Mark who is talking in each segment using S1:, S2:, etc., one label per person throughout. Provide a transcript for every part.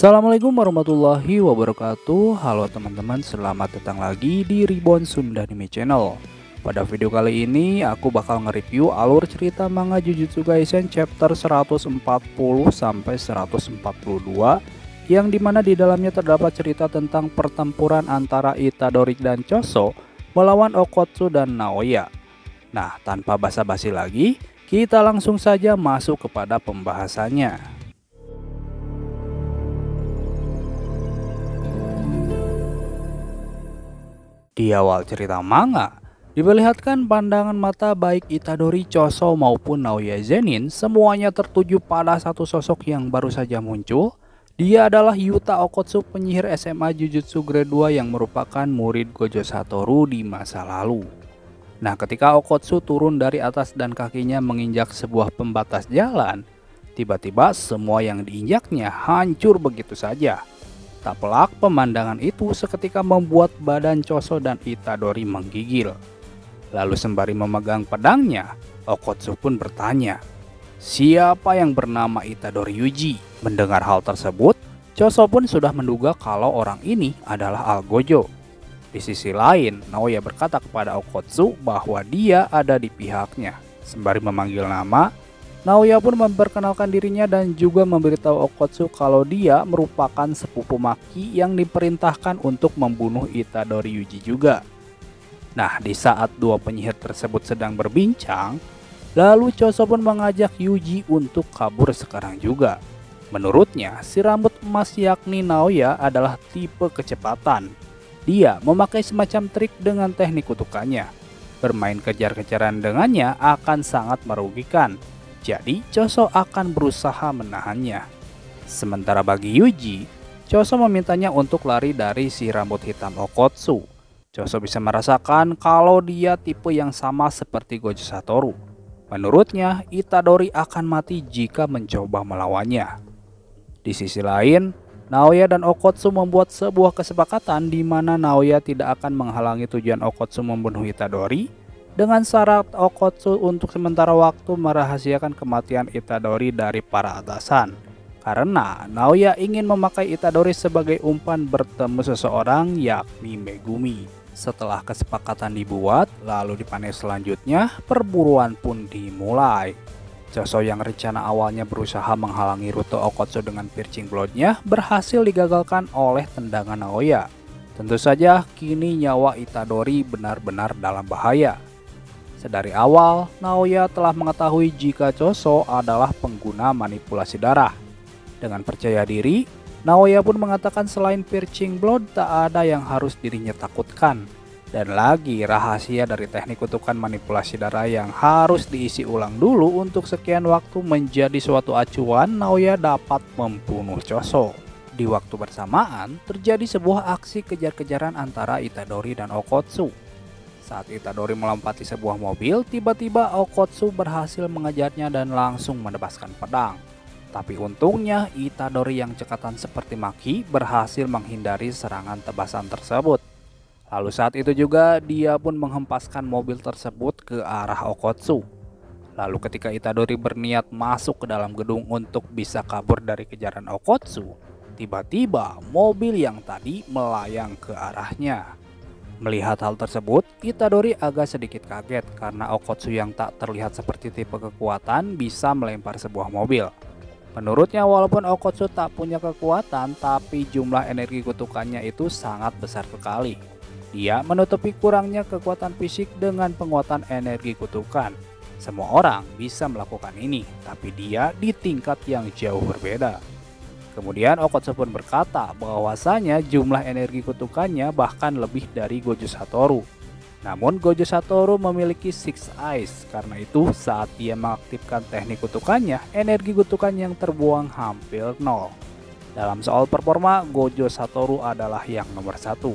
S1: Assalamualaikum warahmatullahi wabarakatuh. Halo teman-teman, selamat datang lagi di Reborn Sunda Anime Channel. Pada video kali ini aku bakal nge-review alur cerita manga Jujutsu Kaisen chapter 140 sampai 142 yang dimana di dalamnya terdapat cerita tentang pertempuran antara Itadori dan Choso melawan Okotsu dan Naoya. Nah, tanpa basa-basi lagi, kita langsung saja masuk kepada pembahasannya. Di awal cerita manga, diperlihatkan pandangan mata baik Itadori, Choso maupun Naoya Zenin semuanya tertuju pada satu sosok yang baru saja muncul. Dia adalah Yuta Okotsu, penyihir SMA Jujutsu Grade 2 yang merupakan murid Gojo Satoru di masa lalu. Nah, ketika Okotsu turun dari atas dan kakinya menginjak sebuah pembatas jalan, tiba-tiba semua yang diinjaknya hancur begitu saja. Tak pelak, pemandangan itu seketika membuat badan Choso dan Itadori menggigil. Lalu sembari memegang pedangnya, Okotsu pun bertanya, "Siapa yang bernama Itadori Yuji?" Mendengar hal tersebut, Choso pun sudah menduga kalau orang ini adalah Algojo. Di sisi lain, Naoya berkata kepada Okotsu bahwa dia ada di pihaknya. Sembari memanggil nama, Naoya pun memperkenalkan dirinya dan juga memberitahu Okotsu kalau dia merupakan sepupu Maki yang diperintahkan untuk membunuh Itadori Yuji juga. Nah, di saat dua penyihir tersebut sedang berbincang, lalu Choso pun mengajak Yuji untuk kabur sekarang juga. Menurutnya, si rambut emas yakni Naoya adalah tipe kecepatan. Dia memakai semacam trik dengan teknik kutukannya. Bermain kejar-kejaran dengannya akan sangat merugikan. Jadi, Choso akan berusaha menahannya. Sementara bagi Yuji, Choso memintanya untuk lari dari si rambut hitam Okotsu. Choso bisa merasakan kalau dia tipe yang sama seperti Gojo Satoru. Menurutnya, Itadori akan mati jika mencoba melawannya. Di sisi lain, Naoya dan Okotsu membuat sebuah kesepakatan di mana Naoya tidak akan menghalangi tujuan Okotsu membunuh Itadori, dengan syarat Okotsu untuk sementara waktu merahasiakan kematian Itadori dari para atasan. Karena Naoya ingin memakai Itadori sebagai umpan bertemu seseorang yakni Megumi. Setelah kesepakatan dibuat, lalu di panel selanjutnya perburuan pun dimulai. Choso yang rencana awalnya berusaha menghalangi rute Okotsu dengan piercing bloodnya berhasil digagalkan oleh tendangan Naoya. Tentu saja kini nyawa Itadori benar-benar dalam bahaya. Sedari awal, Naoya telah mengetahui jika Choso adalah pengguna manipulasi darah. Dengan percaya diri, Naoya pun mengatakan selain piercing blood tak ada yang harus dirinya takutkan. Dan lagi rahasia dari teknik kutukan manipulasi darah yang harus diisi ulang dulu untuk sekian waktu menjadi suatu acuan Naoya dapat membunuh Choso. Di waktu bersamaan, terjadi sebuah aksi kejar-kejaran antara Itadori dan Okotsu. Saat Itadori melompati sebuah mobil, tiba-tiba Okotsu berhasil mengejarnya dan langsung menebaskan pedang. Tapi untungnya Itadori yang cekatan seperti Maki berhasil menghindari serangan tebasan tersebut. Lalu saat itu juga dia pun menghempaskan mobil tersebut ke arah Okotsu. Lalu ketika Itadori berniat masuk ke dalam gedung untuk bisa kabur dari kejaran Okotsu, tiba-tiba mobil yang tadi melayang ke arahnya. Melihat hal tersebut, Itadori agak sedikit kaget karena Okotsu yang tak terlihat seperti tipe kekuatan bisa melempar sebuah mobil. Menurutnya walaupun Okotsu tak punya kekuatan, tapi jumlah energi kutukannya itu sangat besar sekali. Dia menutupi kurangnya kekuatan fisik dengan penguatan energi kutukan. Semua orang bisa melakukan ini, tapi dia di tingkat yang jauh berbeda. Kemudian Okotsu pun berkata bahwasanya jumlah energi kutukannya bahkan lebih dari Gojo Satoru. Namun Gojo Satoru memiliki Six Eyes, karena itu saat dia mengaktifkan teknik kutukannya, energi kutukan yang terbuang hampir nol. Dalam soal performa, Gojo Satoru adalah yang nomor satu.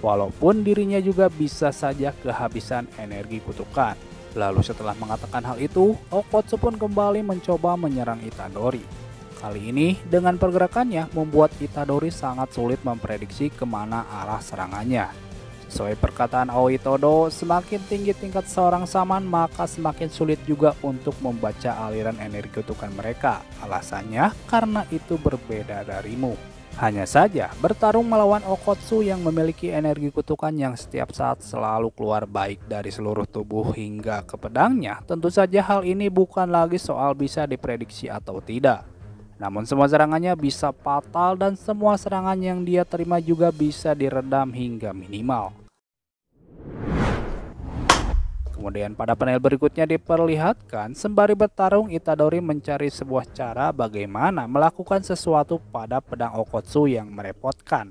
S1: Walaupun dirinya juga bisa saja kehabisan energi kutukan. Lalu setelah mengatakan hal itu, Okotsu pun kembali mencoba menyerang Itadori. Kali ini dengan pergerakannya membuat Itadori sangat sulit memprediksi kemana arah serangannya. Sesuai perkataan Aoi Todo, semakin tinggi tingkat seorang saman maka semakin sulit juga untuk membaca aliran energi kutukan mereka. Alasannya karena itu berbeda darimu. Hanya saja, bertarung melawan Okotsu yang memiliki energi kutukan yang setiap saat selalu keluar baik dari seluruh tubuh hingga ke pedangnya, tentu saja hal ini bukan lagi soal bisa diprediksi atau tidak. Namun semua serangannya bisa fatal dan semua serangan yang dia terima juga bisa diredam hingga minimal. Kemudian pada panel berikutnya diperlihatkan sembari bertarung Itadori mencari sebuah cara bagaimana melakukan sesuatu pada pedang Okotsu yang merepotkan.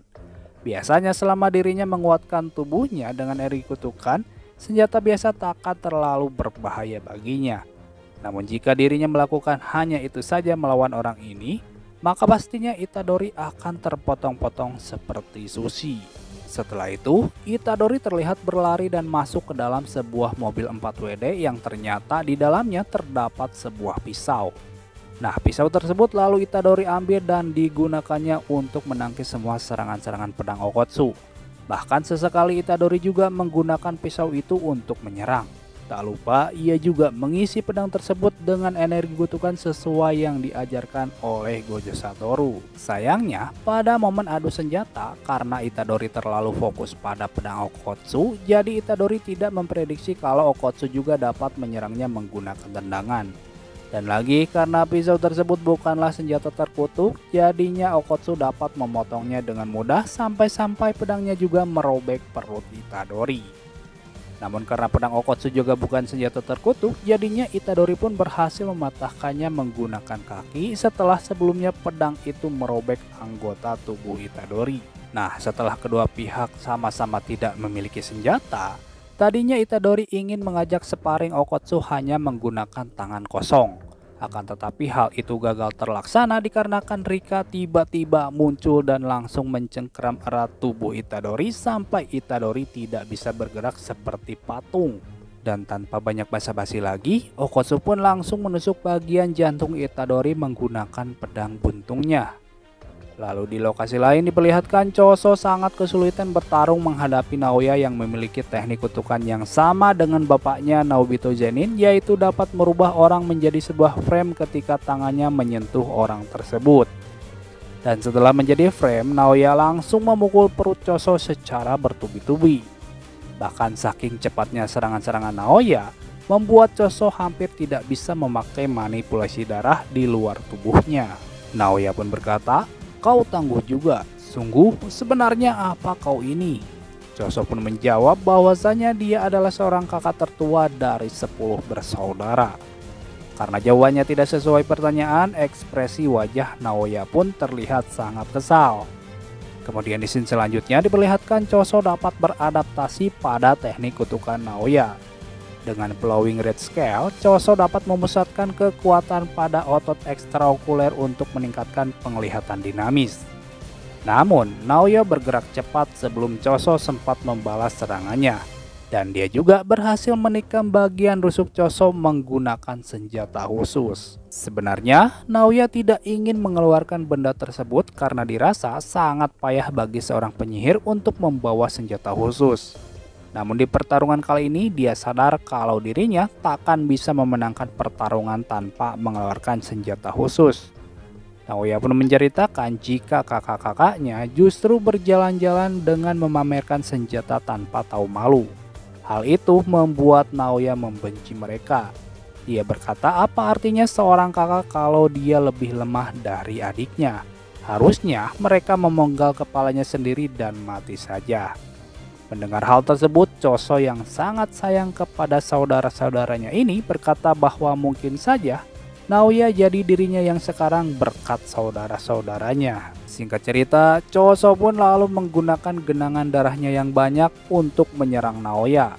S1: Biasanya selama dirinya menguatkan tubuhnya dengan energi kutukan, senjata biasa tak akan terlalu berbahaya baginya. Namun jika dirinya melakukan hanya itu saja melawan orang ini, maka pastinya Itadori akan terpotong-potong seperti sushi. Setelah itu, Itadori terlihat berlari dan masuk ke dalam sebuah mobil 4WD yang ternyata di dalamnya terdapat sebuah pisau. Nah, pisau tersebut lalu Itadori ambil dan digunakannya untuk menangkis semua serangan-serangan pedang Okotsu. Bahkan sesekali Itadori juga menggunakan pisau itu untuk menyerang. Tak lupa, ia juga mengisi pedang tersebut dengan energi kutukan sesuai yang diajarkan oleh Gojo Satoru. Sayangnya, pada momen adu senjata, karena Itadori terlalu fokus pada pedang Okotsu, jadi Itadori tidak memprediksi kalau Okotsu juga dapat menyerangnya menggunakan tendangan. Dan lagi, karena pisau tersebut bukanlah senjata terkutuk, jadinya Okotsu dapat memotongnya dengan mudah sampai-sampai pedangnya juga merobek perut Itadori. Namun karena pedang Okotsu juga bukan senjata terkutuk, jadinya Itadori pun berhasil mematahkannya menggunakan kaki setelah sebelumnya pedang itu merobek anggota tubuh Itadori. Nah, setelah kedua pihak sama-sama tidak memiliki senjata, tadinya Itadori ingin mengajak sparring Okotsu hanya menggunakan tangan kosong. Akan tetapi hal itu gagal terlaksana dikarenakan Rika tiba-tiba muncul dan langsung mencengkeram erat tubuh Itadori sampai Itadori tidak bisa bergerak seperti patung. Dan tanpa banyak basa-basi lagi, Okotsu pun langsung menusuk bagian jantung Itadori menggunakan pedang buntungnya. Lalu di lokasi lain diperlihatkan Choso sangat kesulitan bertarung menghadapi Naoya yang memiliki teknik kutukan yang sama dengan bapaknya Naobito Zenin, yaitu dapat merubah orang menjadi sebuah frame ketika tangannya menyentuh orang tersebut. Dan setelah menjadi frame, Naoya langsung memukul perut Choso secara bertubi-tubi. Bahkan saking cepatnya serangan-serangan Naoya, membuat Choso hampir tidak bisa memakai manipulasi darah di luar tubuhnya. Naoya pun berkata, "Kau tangguh juga, sungguh sebenarnya apa kau ini?" Choso pun menjawab bahwasanya dia adalah seorang kakak tertua dari 10 bersaudara. Karena jawabannya tidak sesuai pertanyaan, ekspresi wajah Naoya pun terlihat sangat kesal. Kemudian di scene selanjutnya diperlihatkan Choso dapat beradaptasi pada teknik kutukan Naoya. Dengan blowing red scale, Choso dapat memusatkan kekuatan pada otot ekstraokuler untuk meningkatkan penglihatan dinamis. Namun, Naoya bergerak cepat sebelum Choso sempat membalas serangannya. Dan dia juga berhasil menikam bagian rusuk Choso menggunakan senjata khusus. Sebenarnya, Naoya tidak ingin mengeluarkan benda tersebut karena dirasa sangat payah bagi seorang penyihir untuk membawa senjata khusus. Namun di pertarungan kali ini dia sadar kalau dirinya takkan bisa memenangkan pertarungan tanpa mengeluarkan senjata khusus. Naoya pun menceritakan jika kakak-kakaknya justru berjalan-jalan dengan memamerkan senjata tanpa tahu malu. Hal itu membuat Naoya membenci mereka. Dia berkata, apa artinya seorang kakak kalau dia lebih lemah dari adiknya? Harusnya mereka memenggal kepalanya sendiri dan mati saja. Mendengar hal tersebut, Choso yang sangat sayang kepada saudara-saudaranya ini berkata bahwa mungkin saja Naoya jadi dirinya yang sekarang berkat saudara-saudaranya. Singkat cerita, Choso pun lalu menggunakan genangan darahnya yang banyak untuk menyerang Naoya.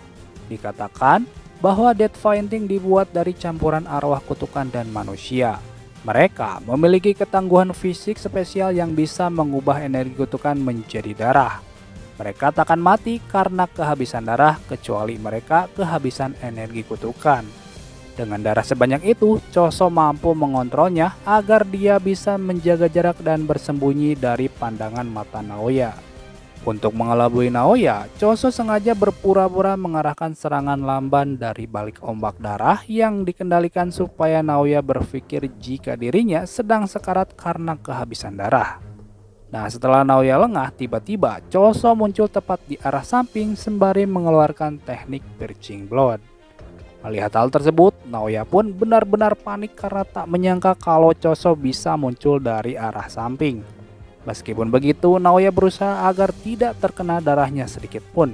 S1: Dikatakan bahwa Death Fighting dibuat dari campuran arwah kutukan dan manusia. Mereka memiliki ketangguhan fisik spesial yang bisa mengubah energi kutukan menjadi darah. Mereka takkan mati karena kehabisan darah kecuali mereka kehabisan energi kutukan. Dengan darah sebanyak itu, Choso mampu mengontrolnya agar dia bisa menjaga jarak dan bersembunyi dari pandangan mata Naoya. Untuk mengelabui Naoya, Choso sengaja berpura-pura mengarahkan serangan lamban dari balik ombak darah yang dikendalikan supaya Naoya berpikir jika dirinya sedang sekarat karena kehabisan darah. Nah, setelah Naoya lengah, tiba-tiba Choso muncul tepat di arah samping sembari mengeluarkan teknik Piercing Blood. Melihat hal tersebut, Naoya pun benar-benar panik karena tak menyangka kalau Choso bisa muncul dari arah samping. Meskipun begitu, Naoya berusaha agar tidak terkena darahnya sedikit pun.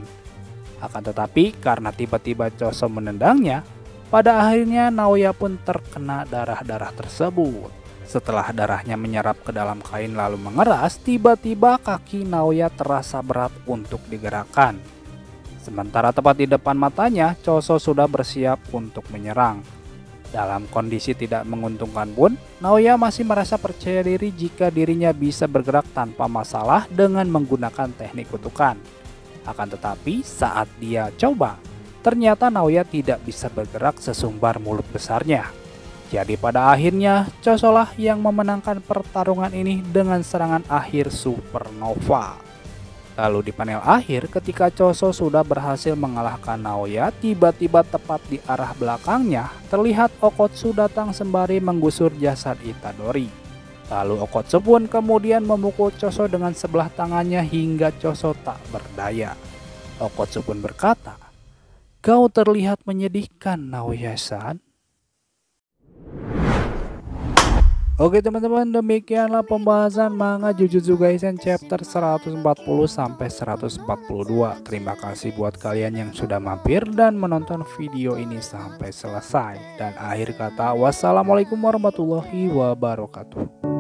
S1: Akan tetapi, karena tiba-tiba Choso menendangnya, pada akhirnya Naoya pun terkena darah-darah tersebut. Setelah darahnya menyerap ke dalam kain lalu mengeras, tiba-tiba kaki Naoya terasa berat untuk digerakkan. Sementara tepat di depan matanya, Choso sudah bersiap untuk menyerang. Dalam kondisi tidak menguntungkan pun, Naoya masih merasa percaya diri jika dirinya bisa bergerak tanpa masalah dengan menggunakan teknik kutukan. Akan tetapi saat dia coba, ternyata Naoya tidak bisa bergerak sesumbar mulut besarnya. Jadi pada akhirnya Choso lah yang memenangkan pertarungan ini dengan serangan akhir supernova. Lalu di panel akhir ketika Choso sudah berhasil mengalahkan Naoya, tiba-tiba tepat di arah belakangnya terlihat Okotsu datang sembari menggusur jasad Itadori. Lalu Okotsu pun kemudian memukul Choso dengan sebelah tangannya hingga Choso tak berdaya. Okotsu pun berkata, "Kau terlihat menyedihkan, Naoya-san." Oke teman-teman, demikianlah pembahasan manga Jujutsu Kaisen chapter 140 sampai 142. Terima kasih buat kalian yang sudah mampir dan menonton video ini sampai selesai. Dan akhir kata, wassalamualaikum warahmatullahi wabarakatuh.